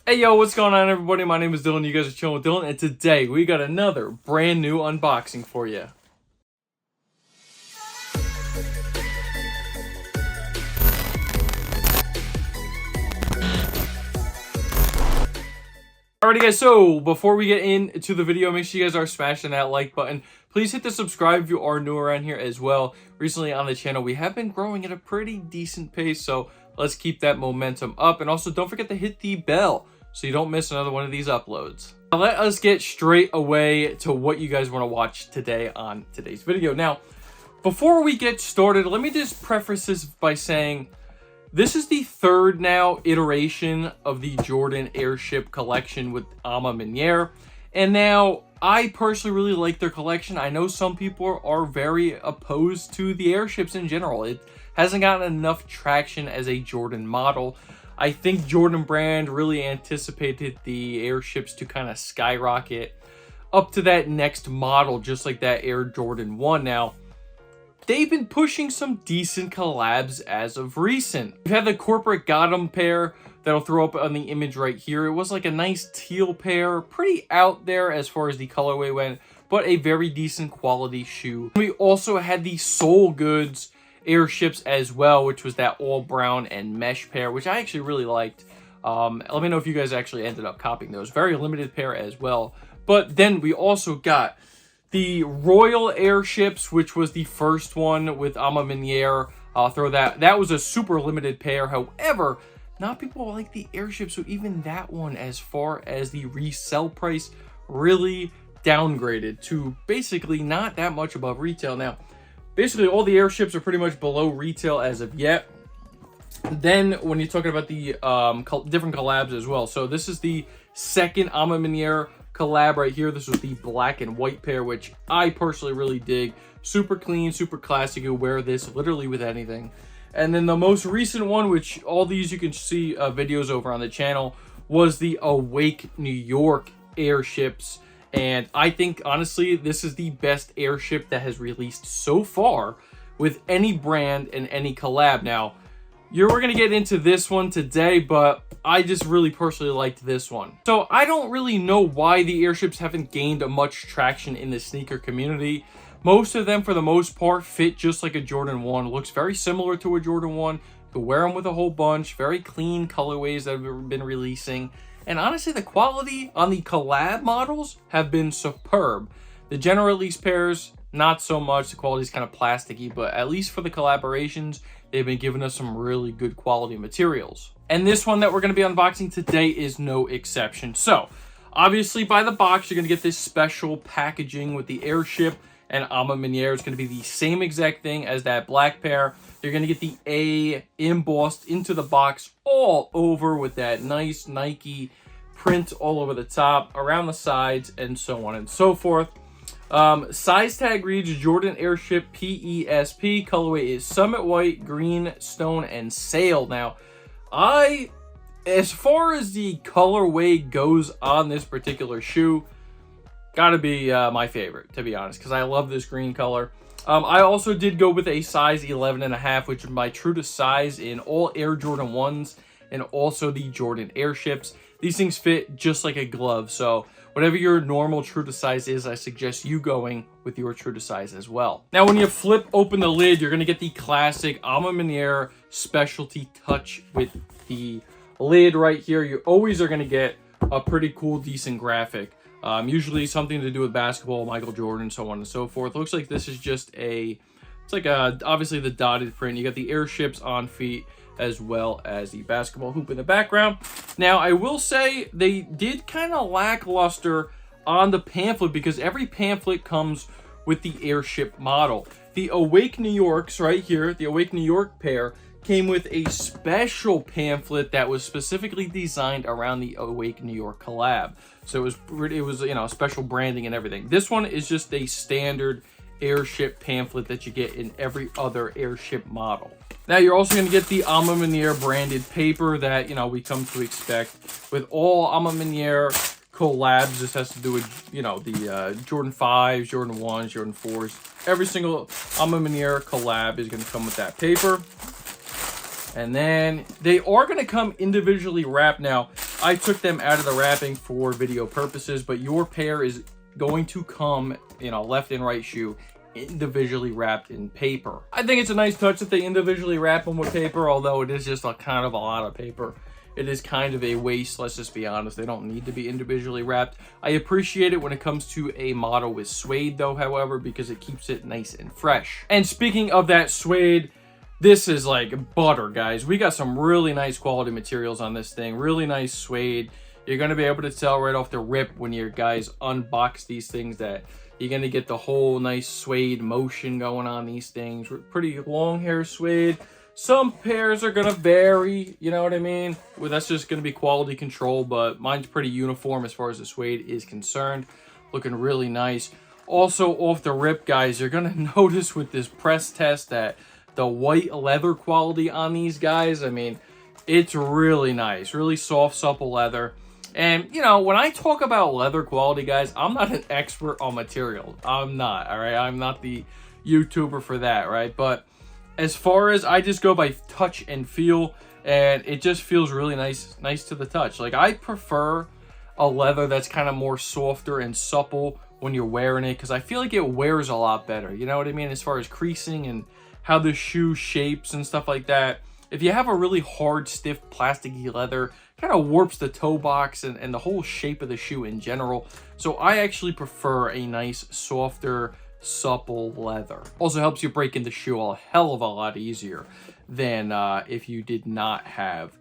Hey yo, what's going on everybody? My name is Dylan, you guys are chilling with Dylan, and today we got another brand new unboxing for you. Alrighty guys, so before we get into the video, make sure you guys are smashing that like button. Please hit the subscribe if you are new around here as well. Recently on the channel, we have been growing at a pretty decent pace, so let's keep that momentum up. And also don't forget to hit the bell so you don't miss another one of these uploads. Now let us get straight away to what you guys want to watch today on today's video. Now, before we get started, let me just preface this by saying this is the third now iteration of the Jordan Airship collection with Maniere. And now, I personally really like their collection. I know some people are very opposed to the airships in general. It hasn't gotten enough traction as a Jordan model. I think Jordan brand really anticipated the airships to kind of skyrocket up to that next model, just like that Air Jordan 1. Now, they've been pushing some decent collabs as of recent. We've had the corporate Gotham pair that'll throw up on the image right here. It was like a nice teal pair, pretty out there as far as the colorway went, but a very decent quality shoe. We also had the Soul Goods airships as well, which was that all brown and mesh pair, which I actually really liked. Let me know if you guys actually ended up copying those. Very limited pair as well. But then we also got the Royal airships, which was the first one with Maniere. I'll throw that. That was a super limited pair. However, not people like the airships, so even that one, as far as the resell price, really downgraded to basically not that much above retail. Now, basically all the airships are pretty much below retail as of yet. Then when you're talking about the different collabs as well. So this is the second Maniere collab right here. This was the black and white pair, which I personally really dig. Super clean, super classic. You wear this literally with anything. And then the most recent one, which all these you can see videos over on the channel, was the Awake New York airships. And I think, honestly, this is the best airship that has released so far with any brand and any collab. Now, we're going to get into this one today, but I just really personally liked this one. So I don't really know why the airships haven't gained much traction in the sneaker community. Most of them, for the most part, fit just like a Jordan 1. Looks very similar to a Jordan 1. You can wear them with a whole bunch. Very clean colorways that have been releasing. And honestly, the quality on the collab models have been superb. The general release pairs, not so much. The quality is kind of plasticky, but at least for the collaborations, they've been giving us some really good quality materials. And this one that we're going to be unboxing today is no exception. So, obviously, by the box, you're going to get this special packaging with the airship and Maniere. It's going to be the same exact thing as that black pair. You're going to get the A embossed into the box all over with that nice Nike print all over the top, around the sides, and so on and so forth. Size tag reads Jordan Airship PESP. Colorway is Summit White, Green, Stone, and Sail. Now, as far as the colorway goes on this particular shoe, gotta be my favorite, to be honest, because I love this green color. I also did go with a size 11.5, which is my true to size in all Air Jordan 1s and also the Jordan airships. These things fit just like a glove, so whatever your normal true to size is, I suggest you going with your true to size as well. Now, when you flip open the lid, you're going to get the classic Maniere specialty touch with the lid right here. You always are going to get a pretty cool, decent graphic. Usually something to do with basketball, Michael Jordan, so on and so forth. Looks like this is just it's like obviously the dotted print. You got the airships on feet as well as the basketball hoop in the background. Now, I will say they did kind of lackluster on the pamphlet because every pamphlet comes with the airship model. The Awake New Yorks right here, the Awake New York pair, came with a special pamphlet that was specifically designed around the Awake New York collab. So it was you know, special branding and everything. This one is just a standard airship pamphlet that you get in every other airship model. Now, you're also going to get the Maniere branded paper that, you know, we come to expect with all Maniere collabs. This has to do with, you know, the Jordan 5s, Jordan 1s, Jordan 4s. Every single Maniere collab is going to come with that paper. And then they are going to come individually wrapped. Now, I took them out of the wrapping for video purposes, but your pair is going to come, you know, left and right shoe individually wrapped in paper. I think it's a nice touch that they individually wrap them with paper, although it is just a kind of a lot of paper. It is kind of a waste, let's just be honest. They don't need to be individually wrapped. I appreciate it when it comes to a model with suede though, however, because it keeps it nice and fresh. And speaking of that suede, this is like butter, guys. We got some really nice quality materials on this thing. Really nice suede. You're going to be able to tell right off the rip when your guys unbox these things that you're going to get the whole nice suede motion going on these things. Pretty long hair suede. Some pairs are going to vary, you know what I mean? Well, that's just going to be quality control, but mine's pretty uniform as far as the suede is concerned. Looking really nice. Also, off the rip, guys, you're going to notice with this press test that the white leather quality on these guys, I mean, it's really nice. Really soft, supple leather. And, you know, when I talk about leather quality, guys, I'm not an expert on material. I'm not, all right? I'm not the YouTuber for that, right? But as far as I just go by touch and feel, and it just feels really nice to the touch. Like, I prefer a leather that's kind of more softer and supple when you're wearing it, because I feel like it wears a lot better. You know what I mean? As far as creasing and how the shoe shapes and stuff like that. If you have a really hard, stiff, plasticky leather, kind of warps the toe box and the whole shape of the shoe in general. So I actually prefer a nice, softer, supple leather. Also helps you break into shoe a hell of a lot easier than if you did not have,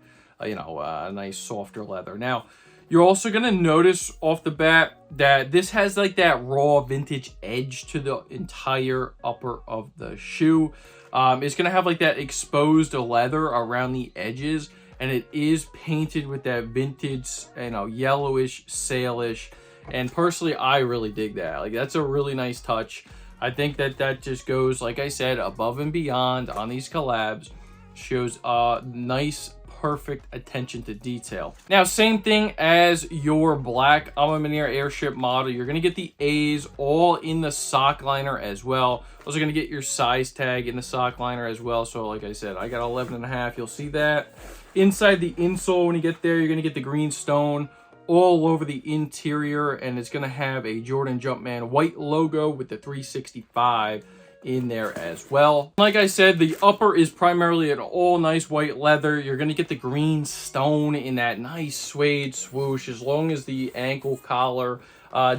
you know, a nice, softer leather. Now, you're also going to notice off the bat that this has like that raw vintage edge to the entire upper of the shoe. It's going to have like that exposed leather around the edges, and it is painted with that vintage, you know, yellowish, sailish. And personally, I really dig that. Like, that's a really nice touch. I think that just goes, like I said, above and beyond on these collabs. Shows nice, perfect attention to detail. Now, same thing as your black Maniere Airship model. You're going to get the A's all in the sock liner as well. Also going to get your size tag in the sock liner as well. So like I said, I got 11.5. You'll see that. Inside the insole, when you get there, you're going to get the green stone all over the interior, and it's going to have a Jordan Jumpman white logo with the 365 in there as well. Like I said, the upper is primarily an all nice white leather. You're going to get the green stone in that nice suede swoosh, as long as the ankle collar.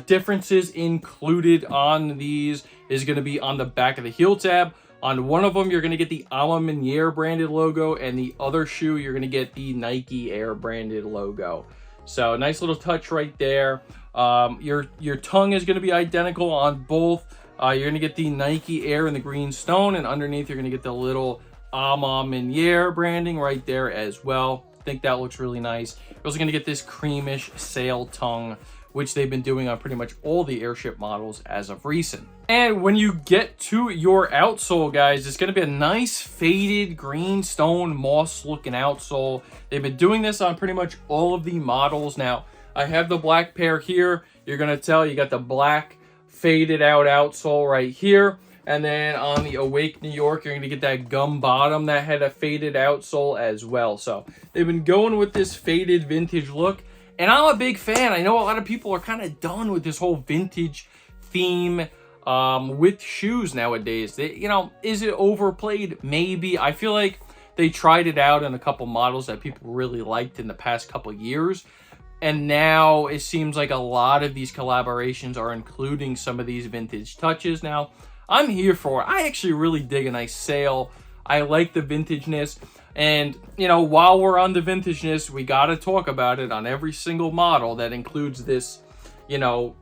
Differences included on these is going to be on the back of the heel tab. On one of them, you're going to get the Maniere branded logo, and the other shoe, you're going to get the Nike Air branded logo. So nice little touch right there. Your tongue is going to be identical on both. You're going to get the Nike Air and the green stone, and underneath you're going to get the little Maniere branding right there as well. I think that looks really nice. You're also going to get this creamish sail tongue, which they've been doing on pretty much all the Airship models as of recent. And when you get to your outsole, guys, it's going to be a nice faded green stone moss looking outsole. They've been doing this on pretty much all of the models. Now, I have the black pair here. You're going to tell you got the black faded out outsole right here. And then on the Awake New York, you're going to get that gum bottom that had a faded outsole as well. So they've been going with this faded vintage look. And I'm a big fan. I know a lot of people are kind of done with this whole vintage theme with shoes nowadays. You know, is it overplayed? Maybe. I feel like they tried it out in a couple models that people really liked in the past couple years. And now it seems like a lot of these collaborations are including some of these vintage touches. Now, I'm here for it. I actually really dig a nice sail. I like the vintageness. And, you know, while we're on the vintageness, we got to talk about it on every single model that includes this, you know,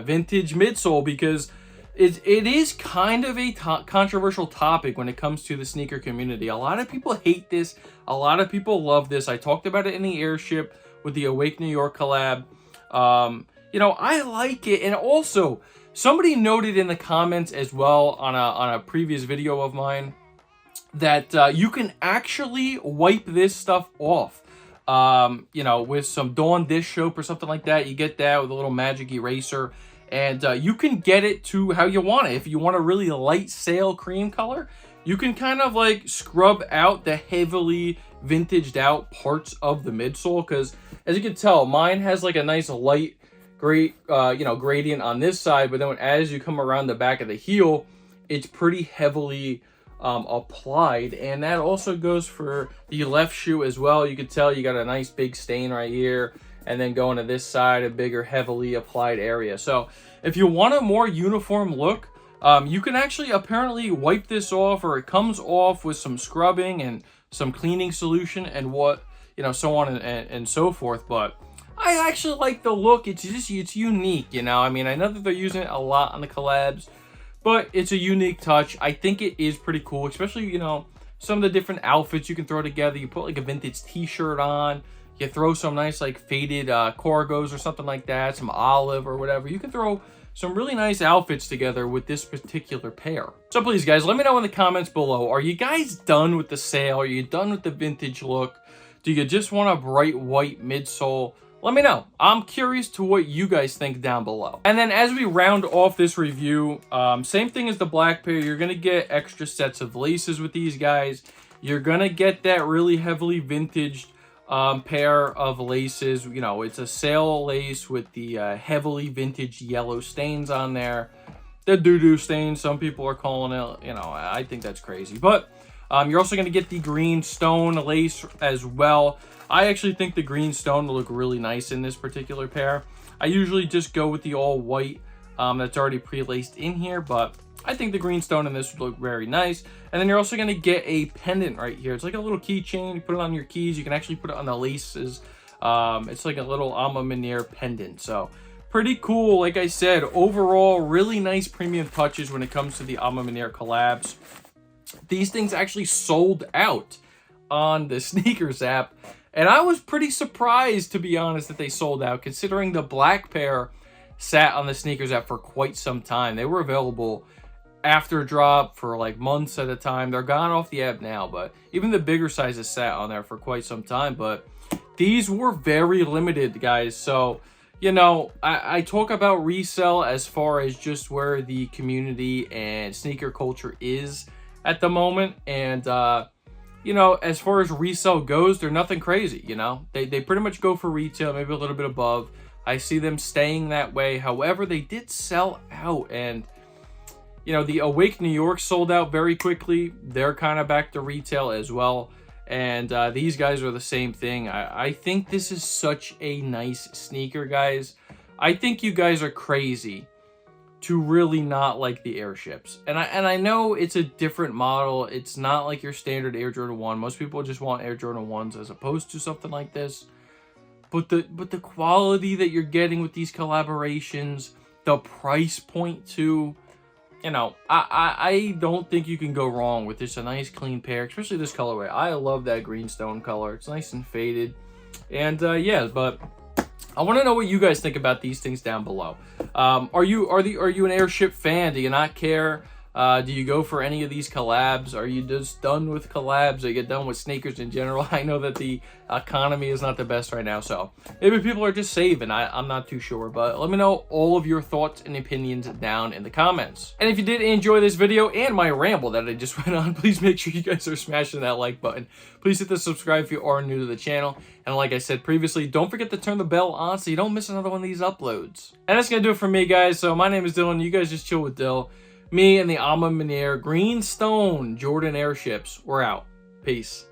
vintage midsole, because it is kind of a controversial topic when it comes to the sneaker community. A lot of people hate this. A lot of people love this. I talked about it in the Airship with the Awake New York collab. You know, I like it. And also, somebody noted in the comments as well on a previous video of mine that you can actually wipe this stuff off. You know, with some Dawn dish soap or something like that. You get that with a little magic eraser. And you can get it to how you want it. If you want a really light sail cream color, you can kind of like scrub out the heavily vintaged out parts of the midsole, because as you can tell, mine has like a nice light gradient on this side, but then as you come around the back of the heel, it's pretty heavily applied. And that also goes for the left shoe as well. You can tell you got a nice big stain right here, and then going to this side, a bigger heavily applied area. So if you want a more uniform look, you can actually apparently wipe this off, or it comes off with some scrubbing and some cleaning solution and so on and so forth. But I actually like the look. It's unique, I mean, I know that they're using it a lot on the collabs, but it's a unique touch. I think it is pretty cool, especially, some of the different outfits you can throw together. You put like a vintage t-shirt on, you throw some nice like faded cargos or something like that, some olive or whatever. You can throw some really nice outfits together with this particular pair. So please, guys, let me know in the comments below. Are you guys done with the sale? Are you done with the vintage look? Do you just want a bright white midsole? Let me know. I'm curious to what you guys think down below. And then as we round off this review, same thing as the black pair. You're going to get extra sets of laces with these guys. You're going to get that really heavily vintaged pair of laces. It's a sail lace with the heavily vintage yellow stains on there. The doo-doo stains, some people are calling it. I think that's crazy. But you're also going to get the green stone lace as well. I actually think the green stone will look really nice in this particular pair. I usually just go with the all white that's already pre-laced in here, but I think the green stone in this would look very nice. And then you're also going to get a pendant right here. It's like a little keychain. You put it on your keys. You can actually put it on the laces. It's like a little Maniere pendant. So pretty cool. Like I said, overall, really nice premium touches when it comes to the Maniere collabs. These things actually sold out on the sneakers app. And I was pretty surprised, to be honest, that they sold out, considering the black pair sat on the sneakers app for quite some time. They were available after drop for like months at a time. They're gone off the app now, but even the bigger sizes sat on there for quite some time. But these were very limited, guys. So, I talk about resell as far as just where the community and sneaker culture is at the moment. And, as far as resale goes, they're nothing crazy, They pretty much go for retail, maybe a little bit above. I see them staying that way. However, they did sell out, and, the Awake New York sold out very quickly. They're kind of back to retail as well. And these guys are the same thing. I think this is such a nice sneaker, guys. I think you guys are crazy to really not like the airships. And I know it's a different model. It's not like your standard Air Jordan 1. Most people just want Air Jordan 1s as opposed to something like this. But the quality that you're getting with these collaborations, the price point too, I don't think you can go wrong with this. A nice clean pair, especially this colorway. I love that green stone color. It's nice and faded. And yeah, but I want to know what you guys think about these things down below. Are you an airship fan? Do you not care? Do you go for any of these collabs? Are you just done with collabs? Are you done with sneakers in general? I know that the economy is not the best right now, so maybe people are just saving. I'm not too sure, but let me know all of your thoughts and opinions down in the comments. And if you did enjoy this video and my ramble that I just went on, please make sure you guys are smashing that like button. Please hit the subscribe if you are new to the channel. And like I said previously, don't forget to turn the bell on so you don't miss another one of these uploads. And that's going to do it for me, guys. So my name is Dylan. You guys just chill with Dill. Me and the Maniere Green Stone Jordan airships. We're out. Peace.